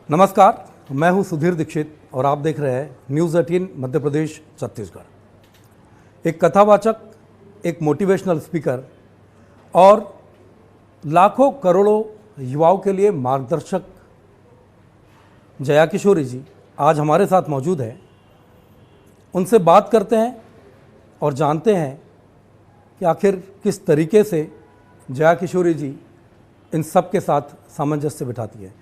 नमस्कार, मैं हूं सुधीर दीक्षित और आप देख रहे हैं न्यूज़ 18 मध्य प्रदेश छत्तीसगढ़। एक कथावाचक, एक मोटिवेशनल स्पीकर और लाखों करोड़ों युवाओं के लिए मार्गदर्शक जया किशोरी जी आज हमारे साथ मौजूद है। उनसे बात करते हैं और जानते हैं कि आखिर किस तरीके से जया किशोरी जी इन सब के साथ सामंजस्य बिठाती है।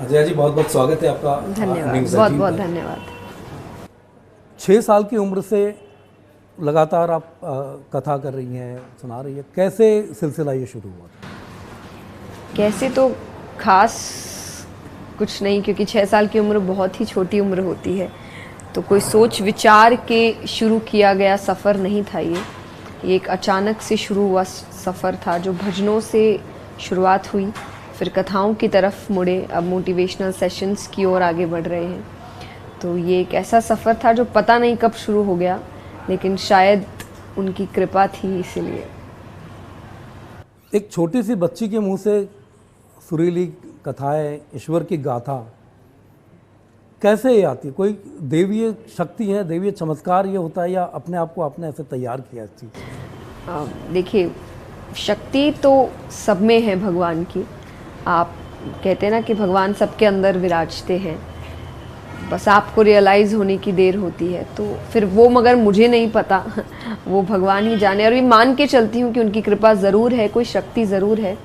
जया जी, बहुत बहुत स्वागत है आपका। धन्यवाद, बहुत बहुत धन्यवाद। 6 साल की उम्र से लगातार आप कथा कर रही हैं, सुना रही हैं। कैसे सिलसिला ये शुरू हुआ? कैसे तो खास कुछ नहीं, क्योंकि 6 साल की उम्र बहुत ही छोटी उम्र होती है, तो कोई सोच विचार के शुरू किया गया सफ़र नहीं था। ये एक अचानक से शुरू हुआ सफ़र था, जो भजनों से शुरुआत हुई, फिर कथाओं की तरफ मुड़े, अब मोटिवेशनल सेशंस की ओर आगे बढ़ रहे हैं। तो ये एक ऐसा सफ़र था जो पता नहीं कब शुरू हो गया, लेकिन शायद उनकी कृपा थी, इसीलिए। एक छोटी सी बच्ची के मुंह से सुरीली कथाएं, ईश्वर की गाथा कैसे ये आती है? कोई देवीय शक्ति है, देवीय चमत्कार ये होता है, या अपने आप को आपने ऐसे तैयार किया इस चीज़? देखिए, शक्ति तो सब में है भगवान की। आप कहते हैं ना कि भगवान सबके अंदर विराजते हैं, बस आपको रियलाइज़ होने की देर होती है। तो फिर वो मगर मुझे नहीं पता, वो भगवान ही जाने। और ये मान के चलती हूँ कि उनकी कृपा ज़रूर है, कोई शक्ति ज़रूर है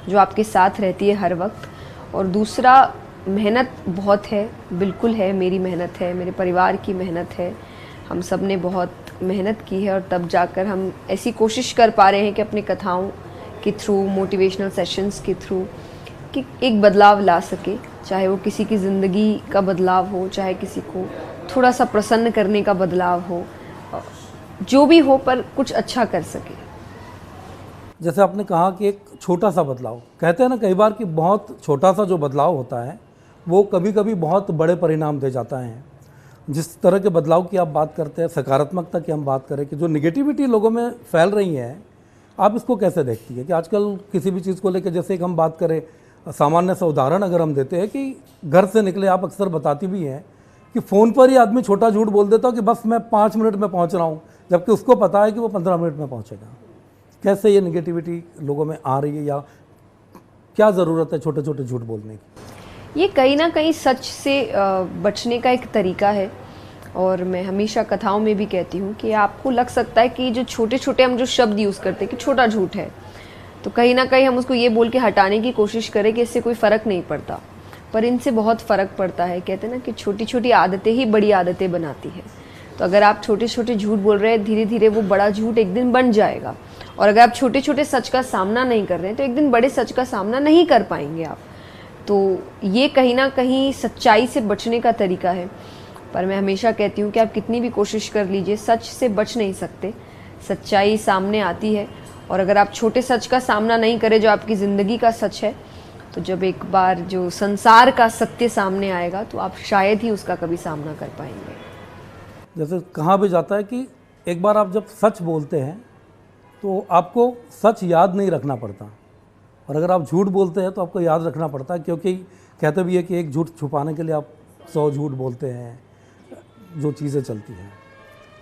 जो आपके साथ रहती है हर वक्त। और दूसरा, मेहनत बहुत है, बिल्कुल है, मेरी मेहनत है, मेरे परिवार की मेहनत है, हम सब ने बहुत मेहनत की है। और तब जाकर हम ऐसी कोशिश कर पा रहे हैं कि अपनी कथाओं के थ्रू, मोटिवेशनल सेशंस के थ्रू कि एक बदलाव ला सके, चाहे वो किसी की ज़िंदगी का बदलाव हो, चाहे किसी को थोड़ा सा प्रसन्न करने का बदलाव हो, जो भी हो, पर कुछ अच्छा कर सके। जैसे आपने कहा कि एक छोटा सा बदलाव, कहते हैं ना कई बार कि बहुत छोटा सा जो बदलाव होता है वो कभी कभी बहुत बड़े परिणाम दे जाता है। जिस तरह के बदलाव की आप बात करते हैं, सकारात्मकता की हम बात करें कि जो निगेटिविटी लोगों में फैल रही है, आप इसको कैसे देखती है? कि आजकल किसी भी चीज़ को लेकर, जैसे एक हम बात करें, सामान्य सा उदाहरण अगर हम देते हैं कि घर से निकले, आप अक्सर बताती भी हैं कि फ़ोन पर ही आदमी छोटा झूठ बोल देता हो कि बस मैं 5 मिनट में पहुंच रहा हूं, जबकि उसको पता है कि वो 15 मिनट में पहुंचेगा। कैसे ये निगेटिविटी लोगों में आ रही है, या क्या ज़रूरत है छोटे छोटे झूठ बोलने की? ये कहीं ना कहीं सच से बचने का एक तरीका है। और मैं हमेशा कथाओं में भी कहती हूँ कि आपको लग सकता है कि जो छोटे छोटे हम जो शब्द यूज़ करते हैं कि छोटा झूठ है, तो कहीं ना कहीं हम उसको ये बोल के हटाने की कोशिश करें कि इससे कोई फ़र्क नहीं पड़ता, पर इनसे बहुत फ़र्क पड़ता है। कहते हैं ना कि छोटी छोटी आदतें ही बड़ी आदतें बनाती हैं। तो अगर आप छोटे छोटे झूठ बोल रहे हैं, धीरे धीरे वो बड़ा झूठ एक दिन बन जाएगा। और अगर आप छोटे छोटे सच का सामना नहीं कर रहे हैं, तो एक दिन बड़े सच का सामना नहीं कर पाएंगे आप। तो ये कहीं ना कहीं सच्चाई से बचने का तरीका है। पर मैं हमेशा कहती हूँ कि आप कितनी भी कोशिश कर लीजिए, सच से बच नहीं सकते। सच्चाई सामने आती है, और अगर आप छोटे सच का सामना नहीं करें जो आपकी ज़िंदगी का सच है, तो जब एक बार जो संसार का सत्य सामने आएगा, तो आप शायद ही उसका कभी सामना कर पाएंगे। जैसे कहा भी जाता है कि एक बार आप जब सच बोलते हैं तो आपको सच याद नहीं रखना पड़ता, और अगर आप झूठ बोलते हैं तो आपको याद रखना पड़ता है, क्योंकि कहते भी है कि एक झूठ छुपाने के लिए आप 100 झूठ बोलते हैं, जो चीज़ें चलती हैं।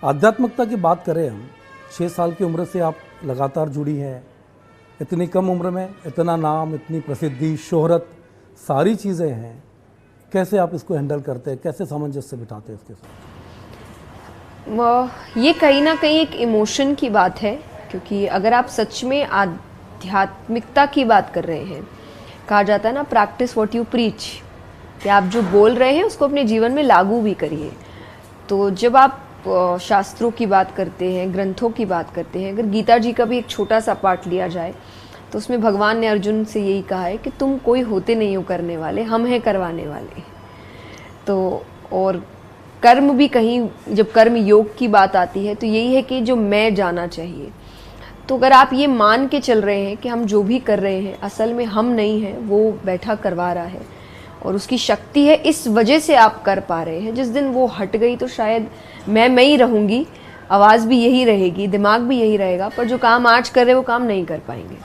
आध्यात्मिकता की बात करें हम, 6 साल की उम्र से आप लगातार जुड़ी हैं। इतनी कम उम्र में इतना नाम, इतनी प्रसिद्धि, शोहरत, सारी चीज़ें हैं। कैसे आप इसको हैंडल करते हैं, कैसे सामंजस्य बिठाते हैं इसके साथ? ये कहीं ना कहीं एक इमोशन की बात है, क्योंकि अगर आप सच में आध्यात्मिकता की बात कर रहे हैं, कहा जाता है ना, प्रैक्टिस व्हाट यू प्रीच, कि आप जो बोल रहे हैं उसको अपने जीवन में लागू भी करिए। तो जब आप शास्त्रों की बात करते हैं, ग्रंथों की बात करते हैं, अगर गीता जी का भी एक छोटा सा पार्ट लिया जाए, तो उसमें भगवान ने अर्जुन से यही कहा है कि तुम कोई होते नहीं हो करने वाले, हम हैं करवाने वाले। तो और कर्म भी, कहीं जब कर्म योग की बात आती है, तो यही है कि जो मैं जाना चाहिए। तो अगर आप ये मान के चल रहे हैं कि हम जो भी कर रहे हैं असल में हम नहीं हैं, वो बैठा करवा रहा है और उसकी शक्ति है, इस वजह से आप कर पा रहे हैं। जिस दिन वो हट गई तो शायद मैं ही रहूँगी, आवाज़ भी यही रहेगी, दिमाग भी यही रहेगा, पर जो काम आज कर रहे वो काम नहीं कर पाएंगे।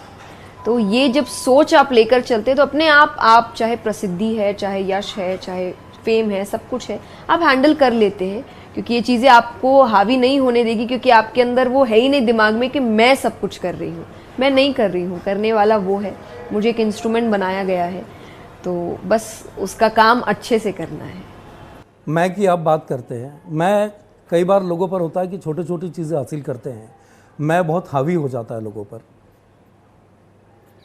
तो ये जब सोच आप लेकर चलते हैं तो अपने आप चाहे प्रसिद्धि है, चाहे यश है, चाहे फेम है, सब कुछ है, आप हैंडल कर लेते हैं, क्योंकि ये चीज़ें आपको हावी नहीं होने देगी, क्योंकि आपके अंदर वो है ही नहीं दिमाग में कि मैं सब कुछ कर रही हूँ। मैं नहीं कर रही हूँ, करने वाला वो है, मुझे एक इंस्ट्रूमेंट बनाया गया है, तो बस उसका काम अच्छे से करना है। मैं की आप बात करते हैं, मैं कई बार लोगों पर होता है कि छोटी छोटी चीज़ें हासिल करते हैं, मैं बहुत हावी हो जाता है लोगों पर।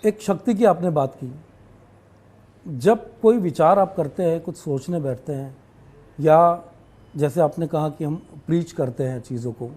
एक शक्ति की आपने बात की, जब कोई विचार आप करते हैं, कुछ सोचने बैठते हैं, या जैसे आपने कहा कि हम प्रीच करते हैं चीज़ों को,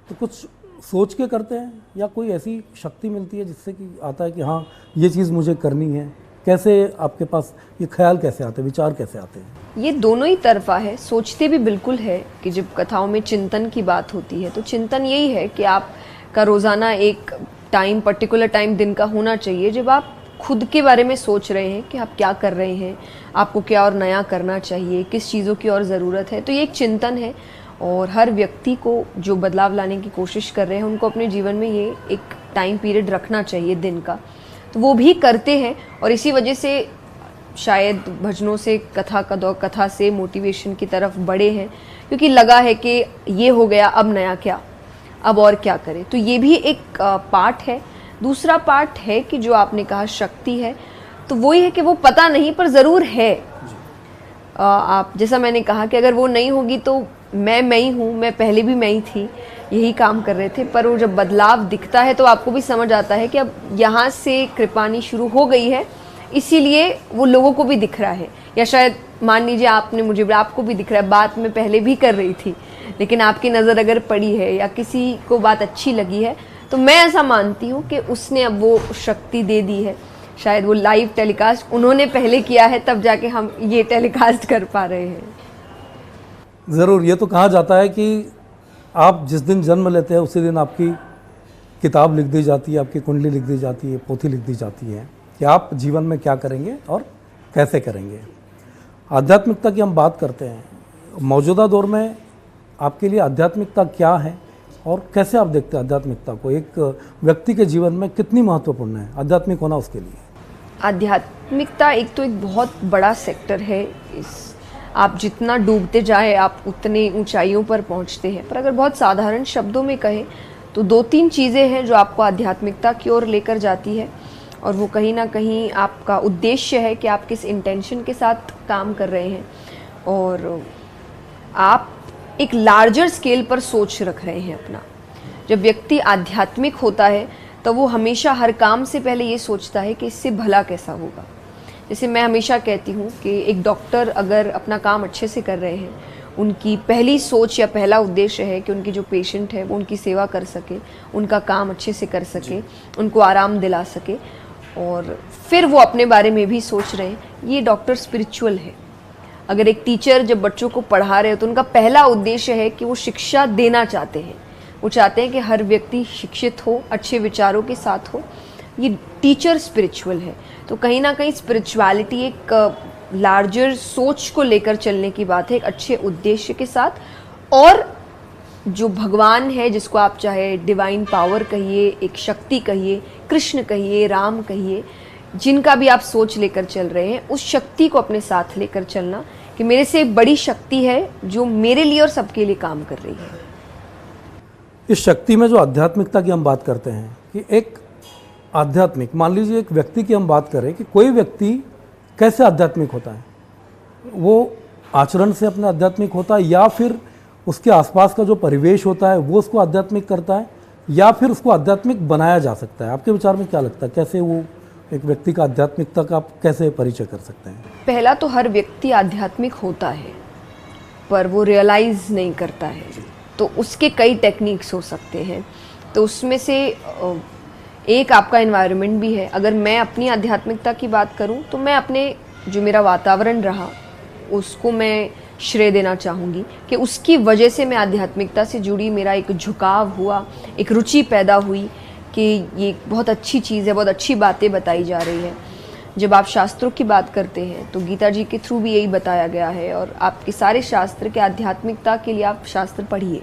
तो कुछ सोच के करते हैं या कोई ऐसी शक्ति मिलती है जिससे कि आता है कि हाँ ये चीज़ मुझे करनी है? कैसे आपके पास ये ख्याल कैसे आते हैं, विचार कैसे आते हैं? ये दोनों ही तरफा है। सोचते भी बिल्कुल है कि जब कथाओं में चिंतन की बात होती है तो चिंतन यही है कि आपका रोज़ाना एक टाइम, पर्टिकुलर टाइम दिन का होना चाहिए जब आप खुद के बारे में सोच रहे हैं कि आप क्या कर रहे हैं, आपको क्या और नया करना चाहिए, किस चीज़ों की और ज़रूरत है। तो ये एक चिंतन है, और हर व्यक्ति को जो बदलाव लाने की कोशिश कर रहे हैं उनको अपने जीवन में ये एक टाइम पीरियड रखना चाहिए दिन का, तो वो भी करते हैं। और इसी वजह से शायद भजनों से, कथा से मोटिवेशन की तरफ बढ़े हैं, क्योंकि लगा है कि ये हो गया, अब नया क्या, अब और क्या करें। तो ये भी एक पार्ट है। दूसरा पार्ट है कि जो आपने कहा शक्ति है, तो वही है कि वो पता नहीं पर ज़रूर है। आप जैसा मैंने कहा कि अगर वो नहीं होगी तो मैं ही हूँ, मैं पहले भी मैं ही थी, यही काम कर रहे थे, पर वो जब बदलाव दिखता है तो आपको भी समझ आता है कि अब यहाँ से कृपानी शुरू हो गई है, इसीलिए वो लोगों को भी दिख रहा है। या शायद मान लीजिए आपको भी दिख रहा है, बात मैं पहले भी कर रही थी, लेकिन आपकी नज़र अगर पड़ी है या किसी को बात अच्छी लगी है, तो मैं ऐसा मानती हूँ कि उसने अब वो शक्ति दे दी है। शायद वो लाइव टेलीकास्ट उन्होंने पहले किया है, तब जाके हम ये टेलीकास्ट कर पा रहे हैं। ज़रूर। ये तो कहा जाता है कि आप जिस दिन जन्म लेते हैं उसी दिन आपकी किताब लिख दी जाती है, आपकी कुंडली लिख दी जाती है, पोथी लिख दी जाती है कि आप जीवन में क्या करेंगे और कैसे करेंगे। आध्यात्मिकता की हम बात करते हैं, मौजूदा दौर में आपके लिए आध्यात्मिकता क्या है और कैसे आप देखते हैं आध्यात्मिकता को? एक व्यक्ति के जीवन में कितनी महत्वपूर्ण है आध्यात्मिक होना उसके लिए? आध्यात्मिकता एक तो एक बहुत बड़ा सेक्टर है। आप जितना डूबते जाए आप उतने ऊंचाइयों पर पहुंचते हैं। पर अगर बहुत साधारण शब्दों में कहें तो 2-3 चीज़ें हैं जो आपको आध्यात्मिकता की ओर लेकर जाती है, और वो कहीं ना कहीं आपका उद्देश्य है कि आप किस इंटेंशन के साथ काम कर रहे हैं, और आप एक लार्जर स्केल पर सोच रख रहे हैं अपना। जब व्यक्ति आध्यात्मिक होता है तो वो हमेशा हर काम से पहले ये सोचता है कि इससे भला कैसा होगा। जैसे मैं हमेशा कहती हूँ कि एक डॉक्टर अगर अपना काम अच्छे से कर रहे हैं, उनकी पहली सोच या पहला उद्देश्य है कि उनकी जो पेशेंट है वो उनकी सेवा कर सके, उनका काम अच्छे से कर सके, उनको आराम दिला सके, और फिर वो अपने बारे में भी सोच रहे हैं। ये डॉक्टर स्पिरिचुअल है। अगर एक टीचर जब बच्चों को पढ़ा रहे हो तो उनका पहला उद्देश्य है कि वो शिक्षा देना चाहते हैं, वो चाहते हैं कि हर व्यक्ति शिक्षित हो, अच्छे विचारों के साथ हो। ये टीचर स्पिरिचुअल है। तो कहीं ना कहीं स्पिरिचुअलिटी एक लार्जर सोच को लेकर चलने की बात है, एक अच्छे उद्देश्य के साथ। और जो भगवान है, जिसको आप चाहे डिवाइन पावर कहिए, एक शक्ति कहिए, कृष्ण कहिए, राम कहिए, जिनका भी आप सोच लेकर चल रहे हैं, उस शक्ति को अपने साथ लेकर चलना कि मेरे से एक बड़ी शक्ति है जो मेरे लिए और सबके लिए काम कर रही है। इस शक्ति में जो आध्यात्मिकता की हम बात करते हैं कि एक आध्यात्मिक, मान लीजिए एक व्यक्ति की हम बात करें कि कोई व्यक्ति कैसे आध्यात्मिक होता है, वो आचरण से अपने आध्यात्मिक होता है, या फिर उसके आसपास का जो परिवेश होता है वो उसको आध्यात्मिक करता है, या फिर उसको आध्यात्मिक बनाया जा सकता है? आपके विचार में क्या लगता है, कैसे वो एक व्यक्ति का आध्यात्मिकता का आप कैसे परिचय कर सकते हैं? पहला तो हर व्यक्ति आध्यात्मिक होता है पर वो रियलाइज नहीं करता है, तो उसके कई टेक्निक्स हो सकते हैं। तो उसमें से एक आपका एनवायरनमेंट भी है। अगर मैं अपनी आध्यात्मिकता की बात करूं तो मैं अपने जो मेरा वातावरण रहा उसको मैं श्रेय देना चाहूँगी कि उसकी वजह से मैं आध्यात्मिकता से जुड़ी, मेरा एक झुकाव हुआ, एक रुचि पैदा हुई कि ये बहुत अच्छी चीज़ है, बहुत अच्छी बातें बताई जा रही है। जब आप शास्त्रों की बात करते हैं तो गीता जी के थ्रू भी यही बताया गया है, और आपके सारे शास्त्र के आध्यात्मिकता के लिए आप शास्त्र पढ़िए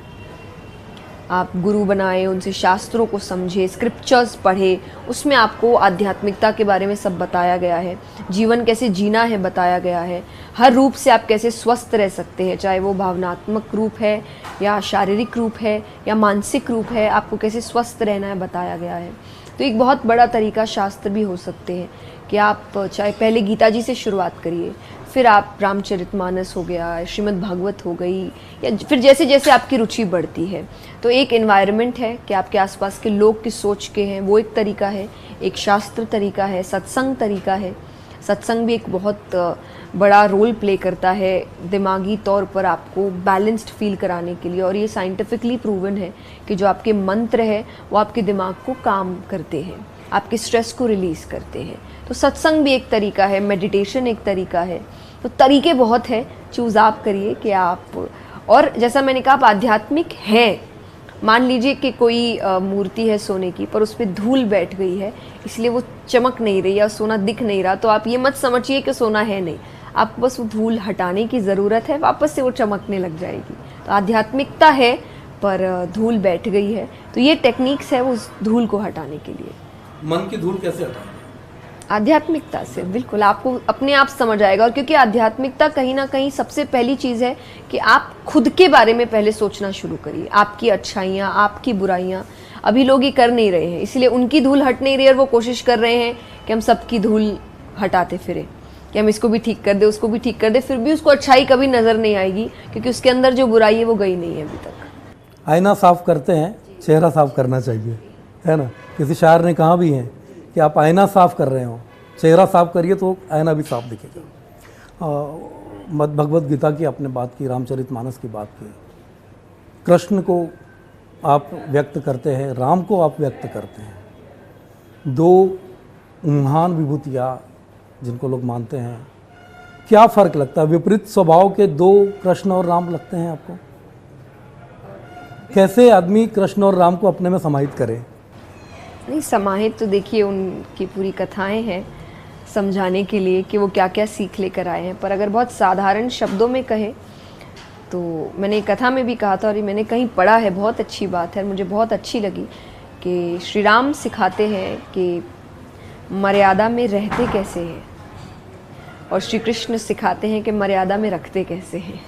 आप गुरु बनाए, उनसे शास्त्रों को समझे, स्क्रिप्चर्स पढ़े, उसमें आपको आध्यात्मिकता के बारे में सब बताया गया है, जीवन कैसे जीना है बताया गया है, हर रूप से आप कैसे स्वस्थ रह सकते हैं, चाहे वो भावनात्मक रूप है या शारीरिक रूप है या मानसिक रूप है, आपको कैसे स्वस्थ रहना है बताया गया है। तो एक बहुत बड़ा तरीका शास्त्र भी हो सकते हैं कि आप चाहे पहले गीता जी से शुरुआत करिए, फिर आप रामचरितमानस हो गया, श्रीमद् भागवत हो गई, या फिर जैसे जैसे आपकी रुचि बढ़ती है। तो एक एनवायरनमेंट है कि आपके आसपास के लोग किस सोच के हैं, वो एक तरीका है, एक शास्त्र तरीका है, सत्संग तरीका है। सत्संग भी एक बहुत बड़ा रोल प्ले करता है दिमागी तौर पर आपको बैलेंस्ड फील कराने के लिए, और ये साइंटिफिकली प्रूवन है कि जो आपके मंत्र है वो आपके दिमाग को काम करते हैं, आपके स्ट्रेस को रिलीज़ करते हैं। तो सत्संग भी एक तरीका है, मेडिटेशन एक तरीका है। तो तरीके बहुत हैं, चूज़ आप करिए कि आप, और जैसा मैंने कहा आप आध्यात्मिक हैं। मान लीजिए कि कोई मूर्ति है सोने की, पर उस पर धूल बैठ गई है, इसलिए वो चमक नहीं रही या सोना दिख नहीं रहा, तो आप ये मत समझिए कि सोना है नहीं, आपको बस वो धूल हटाने की ज़रूरत है, वापस से वो चमकने लग जाएगी। तो आध्यात्मिकता है पर धूल बैठ गई है, तो ये टेक्निक्स है उस धूल को हटाने के लिए। मन की धूल कैसे हटाएंगे? आध्यात्मिकता से, बिल्कुल आपको अपने आप समझ आएगा। और क्योंकि आध्यात्मिकता कहीं ना कहीं सबसे पहली चीज़ है कि आप खुद के बारे में पहले सोचना शुरू करिए, आपकी अच्छाइयाँ, आपकी बुराइयाँ। अभी लोग ये कर नहीं रहे हैं, इसलिए उनकी धूल हट नहीं रही है और वो कोशिश कर रहे हैं कि हम सबकी धूल हटाते फिरें, कि हम इसको भी ठीक कर दे, उसको भी ठीक कर दे, फिर भी उसको अच्छाई कभी नज़र नहीं आएगी, क्योंकि उसके अंदर जो बुराई है वो गई नहीं है अभी तक। आईना साफ करते हैं, चेहरा साफ करना चाहिए, है ना। किसी शायर ने कहा भी है कि आप आईना साफ कर रहे हो, चेहरा साफ करिए तो आईना भी साफ दिखेगा। भगवत गीता की आपने बात की, रामचरितमानस की बात की, कृष्ण को आप व्यक्त करते हैं, राम को आप व्यक्त करते हैं, दो महान विभूतियाँ जिनको लोग मानते हैं। क्या फ़र्क लगता है, विपरीत स्वभाव के दो कृष्ण और राम लगते हैं आपको? कैसे आदमी कृष्ण और राम को अपने में समाहित करे? नहीं, समाहित तो देखिए उनकी पूरी कथाएं हैं समझाने के लिए कि वो क्या क्या सीख लेकर आए हैं, पर अगर बहुत साधारण शब्दों में कहें तो मैंने कथा में भी कहा था और ये मैंने कहीं पढ़ा है, बहुत अच्छी बात है, मुझे बहुत अच्छी लगी कि श्री राम सिखाते हैं कि मर्यादा में रहते कैसे हैं, और श्री कृष्ण सिखाते हैं कि मर्यादा में रखते कैसे हैं।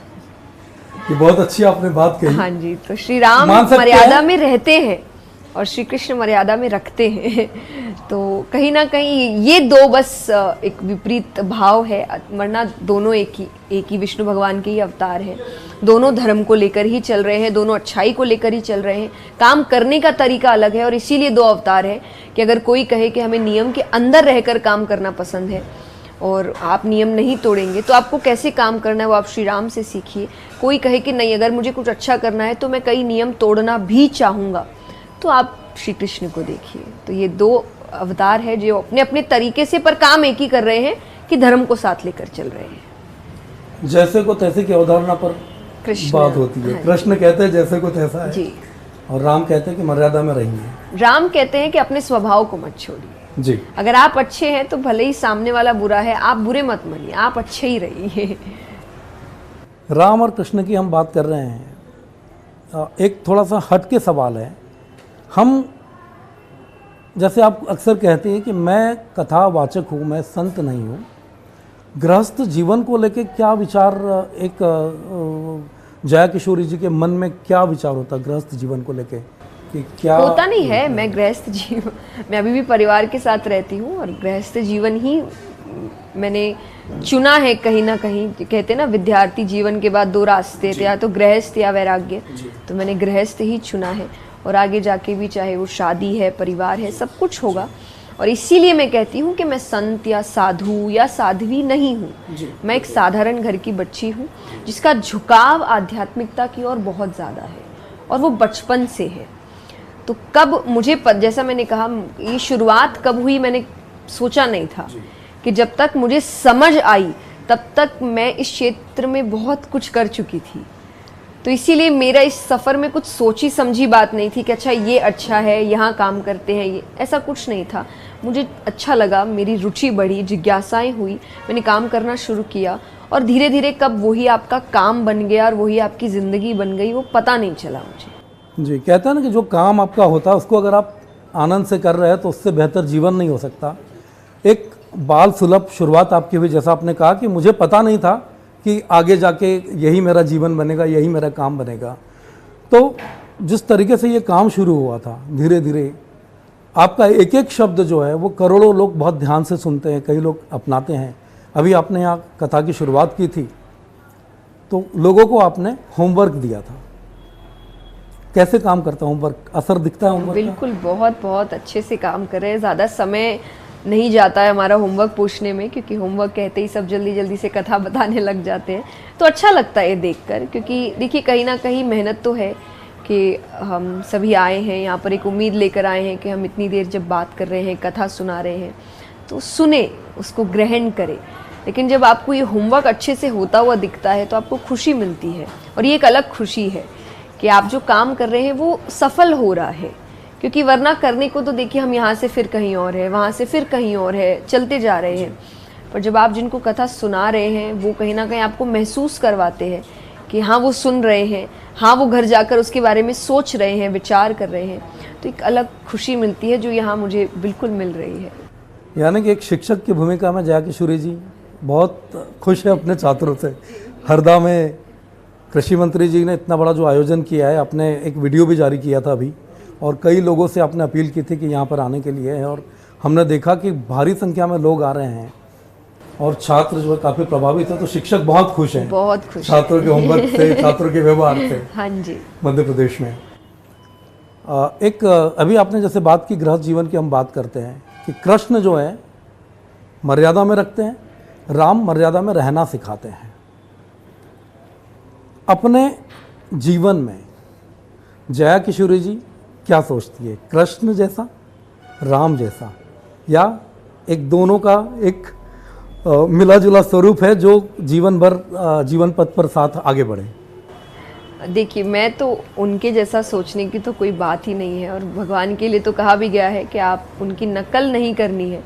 ये बहुत अच्छी आपने बात कही। हाँ जी, तो श्री राम मर्यादा में रहते हैं और श्री कृष्ण मर्यादा में रखते हैं। तो कहीं ना कहीं ये दो बस एक विपरीत भाव है, वरना दोनों एक ही विष्णु भगवान के ही अवतार हैं। दोनों धर्म को लेकर ही चल रहे हैं, दोनों अच्छाई को लेकर ही चल रहे हैं, काम करने का तरीका अलग है, और इसीलिए दो अवतार है कि अगर कोई कहे कि हमें नियम के अंदर रहकर काम करना पसंद है और आप नियम नहीं तोड़ेंगे, तो आपको कैसे काम करना है वो आप श्री राम से सीखिए। कोई कहे कि नहीं, अगर मुझे कुछ अच्छा करना है तो मैं कई नियम तोड़ना भी चाहूँगा, तो आप श्री कृष्ण को देखिए। तो ये दो अवतार है जो अपने अपने तरीके से पर काम एक ही कर रहे हैं कि धर्म को साथ लेकर चल रहे हैं। जैसे को तैसे की अवधारणा पर बात होती है। हाँ, कृष्ण कहते हैं जैसे को तैसा है जी, और राम कहते हैं कि मर्यादा में रहिए। राम कहते हैं कि अपने स्वभाव को मत छोड़िए जी, अगर आप अच्छे हैं तो भले ही सामने वाला बुरा है, आप बुरे मत बनिए, आप अच्छे ही रहिए। राम और कृष्ण की हम बात कर रहे हैं। एक थोड़ा सा हट के सवाल है, हम जैसे आप अक्सर कहते हैं कि मैं कथावाचक हूँ, मैं संत नहीं हूँ, गृहस्थ जीवन को लेके क्या विचार, एक जया किशोरी जी के मन में क्या विचार होता है गृहस्थ जीवन को लेके कि क्या होता नहीं है? मैं गृहस्थ जीवन, मैं अभी भी परिवार के साथ रहती हूँ और गृहस्थ जीवन ही मैंने चुना है। कहीं ना कहीं कहते हैं ना, विद्यार्थी जीवन के बाद दो रास्ते थे, या तो गृहस्थ या वैराग्य, तो मैंने गृहस्थ ही चुना है। और आगे जाके भी चाहे वो शादी है, परिवार है, सब कुछ होगा। और इसीलिए मैं कहती हूँ कि मैं संत या साधु या साध्वी नहीं हूँ, मैं एक साधारण घर की बच्ची हूँ जिसका झुकाव आध्यात्मिकता की ओर बहुत ज़्यादा है, और वो बचपन से है। तो कब मुझे जैसा मैंने कहा, ये शुरुआत कब हुई मैंने सोचा नहीं था, कि जब तक मुझे समझ आई तब तक मैं इस क्षेत्र में बहुत कुछ कर चुकी थी। तो इसीलिए मेरा इस सफ़र में कुछ सोची समझी बात नहीं थी कि अच्छा ये अच्छा है, यहाँ काम करते हैं, ये ऐसा कुछ नहीं था। मुझे अच्छा लगा, मेरी रुचि बढ़ी, जिज्ञासाएं हुई, मैंने काम करना शुरू किया, और धीरे धीरे कब वही आपका काम बन गया और वही आपकी ज़िंदगी बन गई वो पता नहीं चला मुझे। जी, कहते हैं ना कि जो काम आपका होता है उसको अगर आप आनंद से कर रहे हैं तो उससे बेहतर जीवन नहीं हो सकता। एक बाल सुलभ शुरुआत आपकी हुई, जैसा आपने कहा कि मुझे पता नहीं था कि आगे जाके यही मेरा जीवन बनेगा, यही मेरा काम बनेगा। तो जिस तरीके से ये काम शुरू हुआ था, धीरे धीरे आपका एक एक शब्द जो है वो करोड़ों लोग बहुत ध्यान से सुनते हैं, कई लोग अपनाते हैं। अभी आपने यहाँ कथा की शुरुआत की थी तो लोगों को आपने होमवर्क दिया था। कैसे काम करता है होमवर्क? असर दिखता है होमवर्क? बिल्कुल, बहुत बहुत अच्छे से काम कर रहे हैं। ज़्यादा समय नहीं जाता है हमारा होमवर्क पूछने में, क्योंकि होमवर्क कहते ही सब जल्दी जल्दी से कथा बताने लग जाते हैं। तो अच्छा लगता है ये देखकर, क्योंकि देखिए कहीं ना कहीं मेहनत तो है कि हम सभी आए हैं यहाँ पर, एक उम्मीद लेकर आए हैं कि हम इतनी देर जब बात कर रहे हैं, कथा सुना रहे हैं, तो सुने, उसको ग्रहण करें। लेकिन जब आपको ये होमवर्क अच्छे से होता हुआ दिखता है तो आपको खुशी मिलती है, और ये एक अलग खुशी है कि आप जो काम कर रहे हैं वो सफल हो रहा है। क्योंकि वरना करने को तो देखिए हम यहाँ से फिर कहीं और है, वहाँ से फिर कहीं और है, चलते जा रहे हैं। पर जब आप जिनको कथा सुना रहे हैं वो कहीं ना कहीं आपको महसूस करवाते हैं कि हाँ वो सुन रहे हैं, हाँ वो घर जाकर उसके बारे में सोच रहे हैं, विचार कर रहे हैं, तो एक अलग खुशी मिलती है जो यहाँ मुझे बिल्कुल मिल रही है। यानी कि एक शिक्षक की भूमिका में जया किशोरी जी बहुत खुश है अपने छात्रों से। हरदा में कृषि मंत्री जी ने इतना बड़ा जो आयोजन किया है, आपने एक वीडियो भी जारी किया था अभी, और कई लोगों से आपने अपील की थी कि यहाँ पर आने के लिए है, और हमने देखा कि भारी संख्या में लोग आ रहे हैं और छात्र जो है काफ़ी प्रभावित है। तो शिक्षक बहुत खुश हैं, बहुत खुश छात्रों के होमवर्क से, छात्रों के व्यवहार से। हाँ जी। मध्य प्रदेश में एक अभी आपने जैसे बात की गृहस्थ जीवन की, हम बात करते हैं कि कृष्ण जो है मर्यादा में रखते हैं, राम मर्यादा में रहना सिखाते हैं। अपने जीवन में जया किशोरी जी क्या सोचती है, कृष्ण जैसा, राम जैसा, या एक दोनों का एक मिला जुला स्वरूप है जो जीवन भर जीवन पथ पर साथ आगे बढ़े? देखिए, मैं तो उनके जैसा सोचने की तो कोई बात ही नहीं है, और भगवान के लिए तो कहा भी गया है कि आप उनकी नकल नहीं करनी है,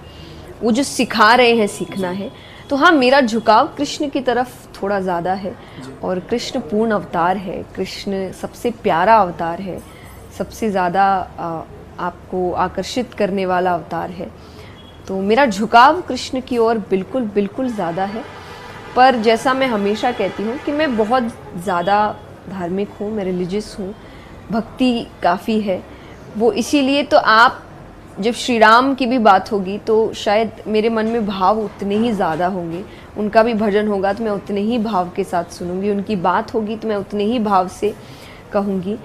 वो जो सिखा रहे हैं सीखना है। तो हाँ, मेरा झुकाव कृष्ण की तरफ थोड़ा ज़्यादा है, और कृष्ण पूर्ण अवतार है, कृष्ण सबसे प्यारा अवतार है, सबसे ज़्यादा आपको आकर्षित करने वाला अवतार है। तो मेरा झुकाव कृष्ण की ओर बिल्कुल बिल्कुल ज़्यादा है। पर जैसा मैं हमेशा कहती हूँ कि मैं बहुत ज़्यादा धार्मिक हूँ, मैं रिलीजियस हूँ, भक्ति काफ़ी है वो, इसीलिए तो आप जब श्री राम की भी बात होगी तो शायद मेरे मन में भाव उतने ही ज़्यादा होंगे, उनका भी भजन होगा तो मैं उतने ही भाव के साथ सुनूंगी, उनकी बात होगी तो मैं उतने ही भाव से कहूँगी।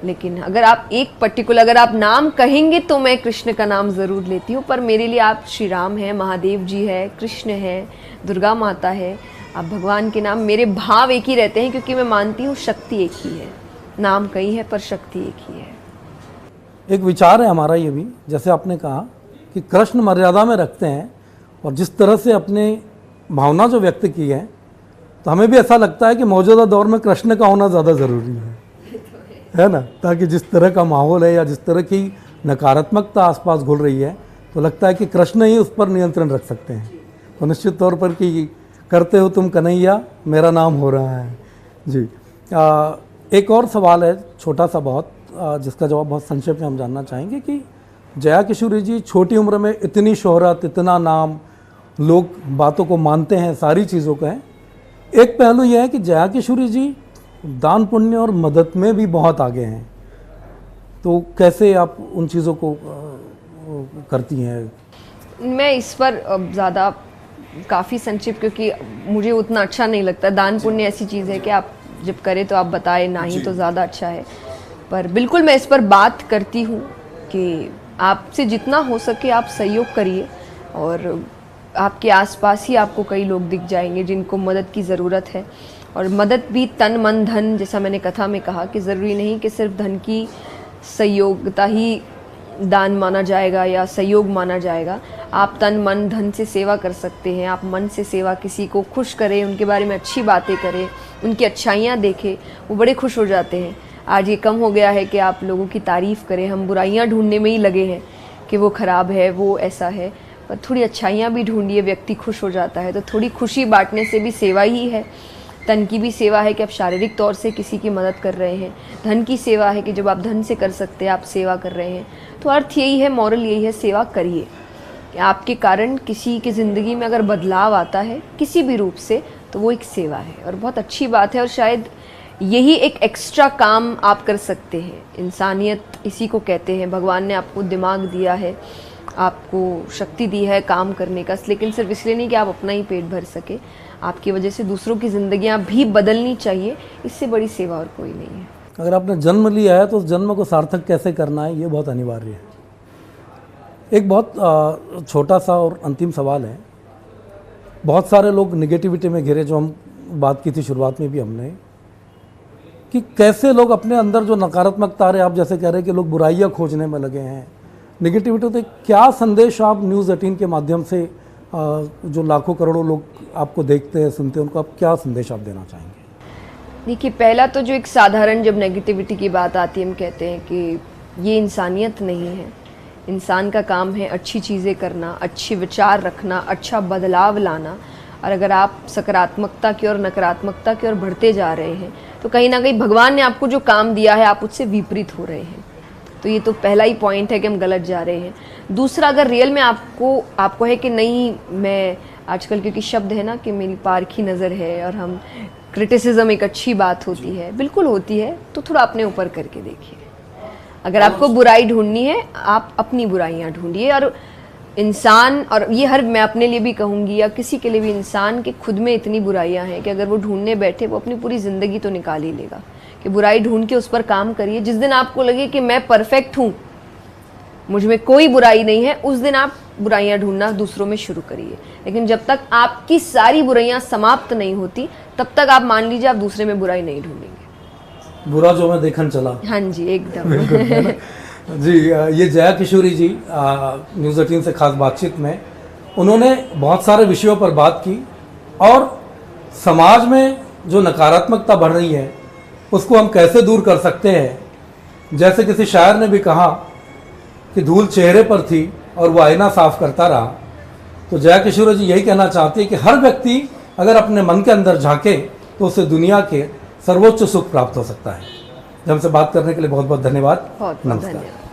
लेकिन अगर आप एक पर्टिकुलर, अगर आप नाम कहेंगे तो मैं कृष्ण का नाम ज़रूर लेती हूँ, पर मेरे लिए आप श्री राम हैं, महादेव जी है, कृष्ण है, दुर्गा माता है, आप भगवान के नाम, मेरे भाव एक ही रहते हैं, क्योंकि मैं मानती हूँ शक्ति एक ही है, नाम कई है पर शक्ति एक ही है। एक विचार है हमारा ये भी, जैसे आपने कहा कि कृष्ण मर्यादा में रखते हैं, और जिस तरह से अपने भावना जो व्यक्त की है, तो हमें भी ऐसा लगता है कि मौजूदा दौर में कृष्ण का होना ज़्यादा ज़रूरी है ना, ताकि जिस तरह का माहौल है या जिस तरह की नकारात्मकता आसपास घुल रही है, तो लगता है कि कृष्ण ही उस पर नियंत्रण रख सकते हैं। तो निश्चित तौर पर कि करते हो तुम कन्हैया, मेरा नाम हो रहा है जी। एक और सवाल है छोटा सा बहुत, जिसका जवाब बहुत संक्षेप में हम जानना चाहेंगे कि जया किशोरी जी छोटी उम्र में इतनी शोहरत, इतना नाम, लोग बातों को मानते हैं, सारी चीज़ों का है। एक पहलू यह है कि जया किशोरी जी दान पुण्य और मदद में भी बहुत आगे हैं, तो कैसे आप उन चीज़ों को करती हैं? मैं इस पर ज़्यादा काफ़ी संक्षिप्त, क्योंकि मुझे उतना अच्छा नहीं लगता। दान पुण्य ऐसी चीज़ है कि आप जब करें तो आप बताएं, ना ही तो ज़्यादा अच्छा है। पर बिल्कुल मैं इस पर बात करती हूँ कि आपसे जितना हो सके आप सहयोग करिए, और आपके आसपास ही आपको कई लोग दिख जाएंगे जिनको मदद की ज़रूरत है। और मदद भी तन मन धन, जैसा मैंने कथा में कहा कि ज़रूरी नहीं कि सिर्फ धन की सहयोगिता ही दान माना जाएगा या सहयोग माना जाएगा। आप तन मन धन से सेवा कर सकते हैं, आप मन से सेवा, किसी को खुश करें, उनके बारे में अच्छी बातें करें, उनकी अच्छाइयाँ देखें, वो बड़े खुश हो जाते हैं। आज ये कम हो गया है कि आप लोगों की तारीफ़ करें, हम बुराइयाँ ढूंढने में ही लगे हैं कि वो ख़राब है, वो ऐसा है, पर थोड़ी अच्छाइयाँ भी ढूंढिए, व्यक्ति खुश हो जाता है। तो थोड़ी खुशी बांटने से भी सेवा ही है। तन की भी सेवा है कि आप शारीरिक तौर से किसी की मदद कर रहे हैं, धन की सेवा है कि जब आप धन से कर सकते हैं आप सेवा कर रहे हैं। तो अर्थ यही है, मॉरल यही है, सेवा करिए। कि आपके कारण किसी की ज़िंदगी में अगर बदलाव आता है किसी भी रूप से तो वो एक सेवा है और बहुत अच्छी बात है। और शायद यही एक एक्स्ट्रा काम आप कर सकते हैं। इंसानियत इसी को कहते हैं। भगवान ने आपको दिमाग दिया है, आपको शक्ति दी है काम करने का, लेकिन सिर्फ इसलिए नहीं कि आप अपना ही पेट भर सके, आपकी वजह से दूसरों की ज़िंदगियाँ भी बदलनी चाहिए। इससे बड़ी सेवा और कोई नहीं है। अगर आपने जन्म लिया है तो उस जन्म को सार्थक कैसे करना है ये बहुत अनिवार्य है। एक बहुत छोटा सा और अंतिम सवाल है। बहुत सारे लोग निगेटिविटी में घिरे, जो हम बात की थी शुरुआत में भी हमने, कि कैसे लोग अपने अंदर जो नकारात्मकता आ रहे, आप जैसे कह रहे हैं कि लोग बुराइयां खोजने में लगे हैं, निगेटिविटी, तो क्या संदेश आप न्यूज़ 18 के माध्यम से जो लाखों करोड़ों लोग आपको देखते हैं सुनते हैं उनको आप क्या संदेश आप देना चाहेंगे? देखिए, पहला तो जो एक साधारण जब नेगेटिविटी की बात आती है हम कहते हैं कि ये इंसानियत नहीं है। इंसान का काम है अच्छी चीज़ें करना, अच्छे विचार रखना, अच्छा बदलाव लाना। और अगर आप सकारात्मकता की और नकारात्मकता की ओर बढ़ते जा रहे हैं तो कहीं ना कहीं भगवान ने आपको जो काम दिया है आप उससे विपरीत हो रहे हैं। तो ये तो पहला ही पॉइंट है कि हम गलत जा रहे हैं। दूसरा, अगर रियल में आपको है कि नहीं, मैं आजकल क्योंकि शब्द है ना कि मेरी पारखी नज़र है और हम क्रिटिसिज्म एक अच्छी बात होती है, बिल्कुल होती है, तो थोड़ा अपने ऊपर करके देखिए। अगर आपको बुराई ढूंढनी है आप अपनी बुराइयां ढूंढिए। और इंसान, और ये हर मैं अपने लिए भी कहूँगी या किसी के लिए भी, इंसान के खुद में इतनी बुराइयां हैं कि अगर वो ढूंढने बैठे वो अपनी पूरी ज़िंदगी तो निकाल ही लेगा। कि बुराई ढूंढ के उस पर काम करिए। जिस दिन आपको लगे कि मैं परफेक्ट हूँ, मुझ में कोई बुराई नहीं है, उस दिन आप बुराइयां ढूंढना दूसरों में शुरू करिए। लेकिन जब तक आपकी सारी बुराइयां समाप्त नहीं होती तब तक आप मान लीजिए आप दूसरे में बुराई नहीं ढूंढेंगे। बुरा जो मैं देखन चला। हाँ जी, एकदम। जी, ये जया किशोरी जी न्यूज़ 18 से खास बातचीत में उन्होंने बहुत सारे विषयों पर बात की और समाज में जो नकारात्मकता बढ़ रही है उसको हम कैसे दूर कर सकते हैं। जैसे किसी शायर ने भी कहा कि धूल चेहरे पर थी और वो आईना साफ करता रहा। तो जया किशोरी जी यही कहना चाहती है कि हर व्यक्ति अगर अपने मन के अंदर झांके तो उसे दुनिया के सर्वोच्च सुख प्राप्त हो सकता है। हमसे बात करने के लिए बहुत बहुत धन्यवाद। बहुत नमस्कार। धन्यवाद।